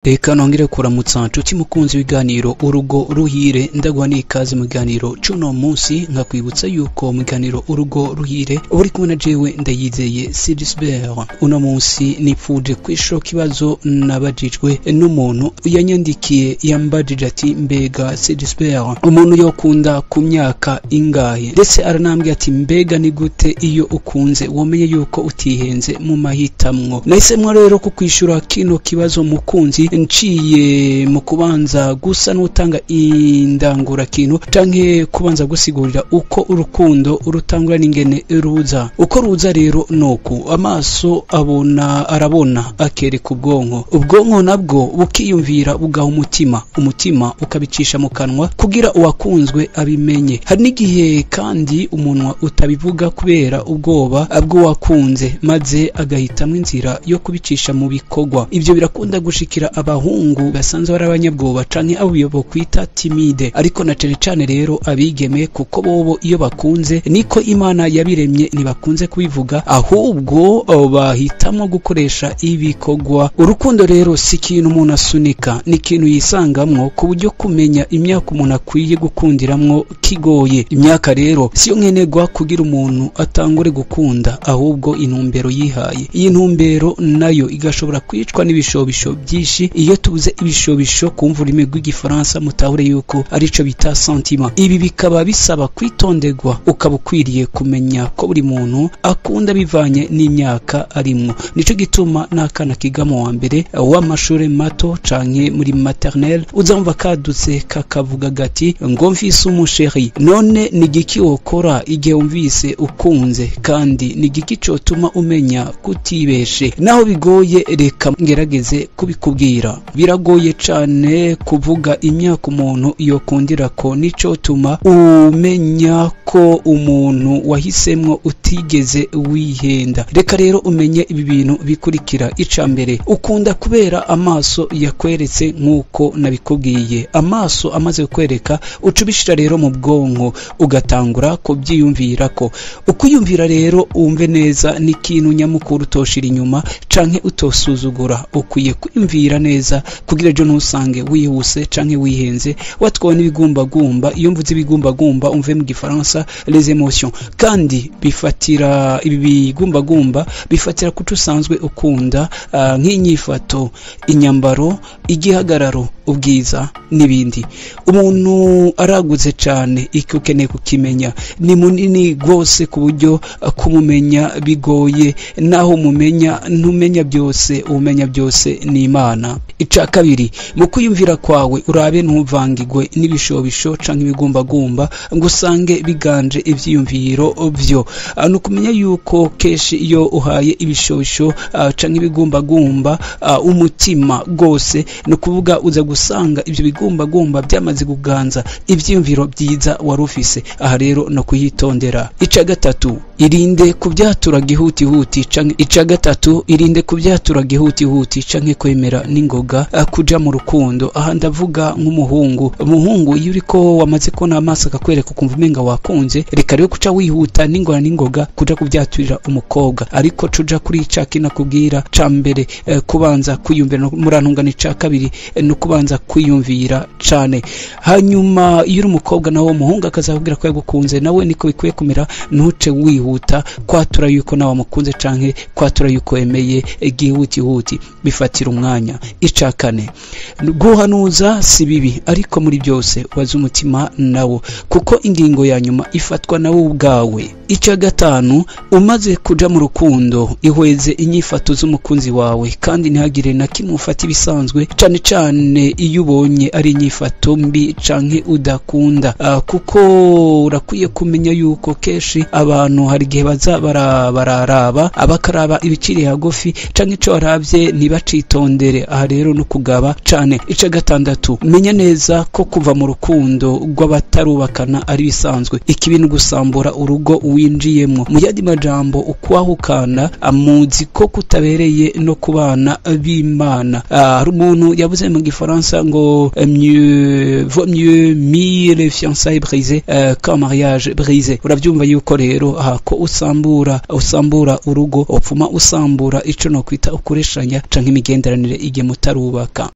Reka nongere kuramutsa nshuti mukunzi w'ibiganiro urugo ruhire ndaguha n'ikaze mu biganiro cuno munsi nkakwibutsa yuko mu biganiro urugo ruhire uri kumwe na jewe Ndayizeye Sigisbert. Uno munsi nipfuje kwishura kibazo nabajijwe n'umuntu yanyandikiye yambajije ati mbega Sigisbert umuntu yokunda ku myaka ingahe, ndetse aranambwiye ati mbega ni gute iyo ukunze womenye yuko utihenze mu mahitamwo. Nahisemwo rero kukwishura kino kibazo mukunzi nciye mu kubanza gusa n'utanga indangura kintu canke kubanza gusigurira uko urukundo urutangura n'ingene ruza. Uko ruza rero nuko amaso arabona akereka ubwonko nabwo bukiyumvira bugaha umutima ukabicisha mu kanwa kugira uwakunzwe abimenye. Hari n'igihe kandi umunwa utabivuga kubera ubwoba bw'uwakunze maze agahitamwo inzira yo kubicisha mu bikorwa. Ivyo birakunda gushikira abahungu basanzwe bari abanyabwoba canke abo kwita timide, ariko na cane rero abigeme kuko bobo iyo bakunze niko Imana yabiremye ntibakunze kubivuga ahubwo bahitamwo gukoresha ibikorwa. Urukundo rero si ikintu umuntu asunika, ni ikintu yisangamwo ku buryo kumenya imyaka umuntu akwiye gukundiramwo kigoye. Imyaka rero siyo nkenerwa kugira umuntu atangure gukunda, ahubwo intumbero yihaye. Iyi ntumbero nayo igashobora kwicwa n'ibishobisho byinshi. Iyo tubuze ibishobisho kumva ururimi rw'igifaransa mutahure yuko arico bita sentiment. Ibi bikaba bisaba kwitonderwa, ukaba ukwiriye kumenya ko buri muntu akunda bivanye n'imyaka arimwo. Nico gituma n'akana kiga mu wa mbere w'amashure mato canke muri maternelle uzamva kadutse kakavuga gati ngo mfise umusheri. None ni igiki wokora igihe umvise ukunze, kandi ni igiki cotuma umenya kutibeshe? Naho bigoye reka ngerageze kubikubwira. Biragoye cane kuvuga imyaka umuntu yokundirako, nico tuma umenya ko umuntu wahisemwo utigeze wihenda. Reka rero umenye ibi bintu bikurikira. Ica mbere, ukunda kubera amaso yakweretse nk'uko nabikubwiye. Amaso amaze kukwereka uca ubishira rero mu bwonko ugatangura kubyiyumvirako. Ukuyumvira rero umve neza ni ikintu nyamukuru utoshira inyuma canke utosuzugura. Ukwiye kwiyumvira neza kugira ejo ntusange wihuse canke wihenze watwawe n'ibigumbagumba. Iyo mvuze ibigumbagumba umve mu gifaransa les émotions, kandi bifatira ibi bigumbagumba bifatira kuco usanzwe ukunda nk'inyifato, inyambaro, igihagararo, ubwiza n'ibindi. Umuntu araguze cane, iki ukeneye kukimenya. Ni munini gose ku buryo kumumenya bigoye, naho ntumenya byose, umenya byose ni Imana. Ica kabiri, mu kwiyumvira kwawe urabe ntuvangigwe n'ibishobisho canke ibigumbagumba ngo usange biganje ivyiyumviro vyo. Nukumenya yuko keshi iyo uhaye ibishobisho canke ibigumbagumba umutima gose, no kuvuga uza gusanga ivyo bigumbagumba byamaze kuganza ivyiyumviro byiza wari ufise. Aha rero no kuyitondera. Ica gatatu, irinde kubyatura gihutihuti canke kwemera n'ingoga kuja mu rukundo. Aha ndavuga nk'umuhungu iyo uriko wamaze ko n'amaso akakwereka ukumva umenga wakunze, reka rero kuca wihuta n'ingoga kuja kubyaturira umukobwa, ariko cuja kuri ca kinakubwira ca mbere kubanza kwiyumvira. Murantungana ica kabiri no kubanza kwiyumvira cane. Hanyuma iyo uri umukobwa nawe umuhungu akazakubwira ko yagukunze, nawe niko bikwiye kumera. Ntuce wihuta kwatura yuko nawe mukunze canke kwatura yuko emeye gihutihuti, bifatira umwanya. Ica kane, guhanuza si bibi, ariko muri byose waza umutima nawo, kuko ingingo ya nyuma ifatwa nawo ubwawe. Ica gatanu, umaze kuja mu rukundo ihweze inyifato z'umukunzi wawe, kandi ntihagire na kimwe ufata ibisanzwe, cane iyo ubonye ari inyifato mbi canke udakunda. Kuko urakwiye kumenya yuko keshi abantu hari igihe baza bararaba abakaraba ibiciri hagufi canke ico waravye ntibacitondere. Aha rero no kugaba cane. Ica gatandatu, menya neza ko kuva mu rukundo rw'abatarubakana ari bisanzwe. Iki bintu gusambura urugo winjiyemwo. Mu yandi majambo, ukwahukana amuzi ko kutabereye no kubana b'Imana. Hari umuntu yavuze mu gifaransa ngo vaut mieux 1000 fiançailles brisées qu'un mariage brisé. Uravyumva yuko rero ko usambura urugo, opfuma usambura ico no kwita ukureshanya canke imigenderanire igihe mutarubaka.